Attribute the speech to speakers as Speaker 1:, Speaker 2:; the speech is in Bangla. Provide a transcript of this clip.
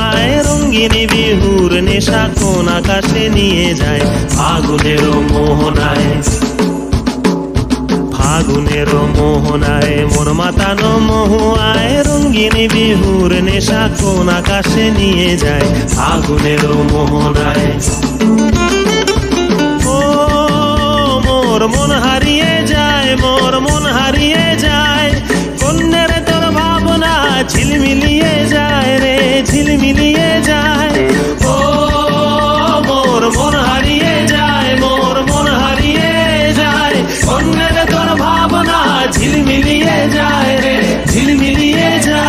Speaker 1: আয়, রঙ্গিনী বিহুর নেশা কোন আকাশে নিয়ে যায় ফাগুনের মোহনায়। ফাগুনের মোহনায় মন মাতানো মহুয়ায়, রঙ্গিনী বিহুর নেশা কোন আকাশে নিয়ে যায় ফাগুনের মোহনায়। ও মোর মন হারিয়ে যায়, মোর মন হারিয়ে যায়, কন্যের তোর ভাবনা ঝিলমিলিয়ে যায় রে, ঝিলমিলিয়ে যায়। ও মোর মন হারিয়ে যায়, মোর মন হারিয়ে যায়, কন্যের তোর ভাবনা ঝিলমিলিয়ে যায় রে, ঝিলমিলিয়ে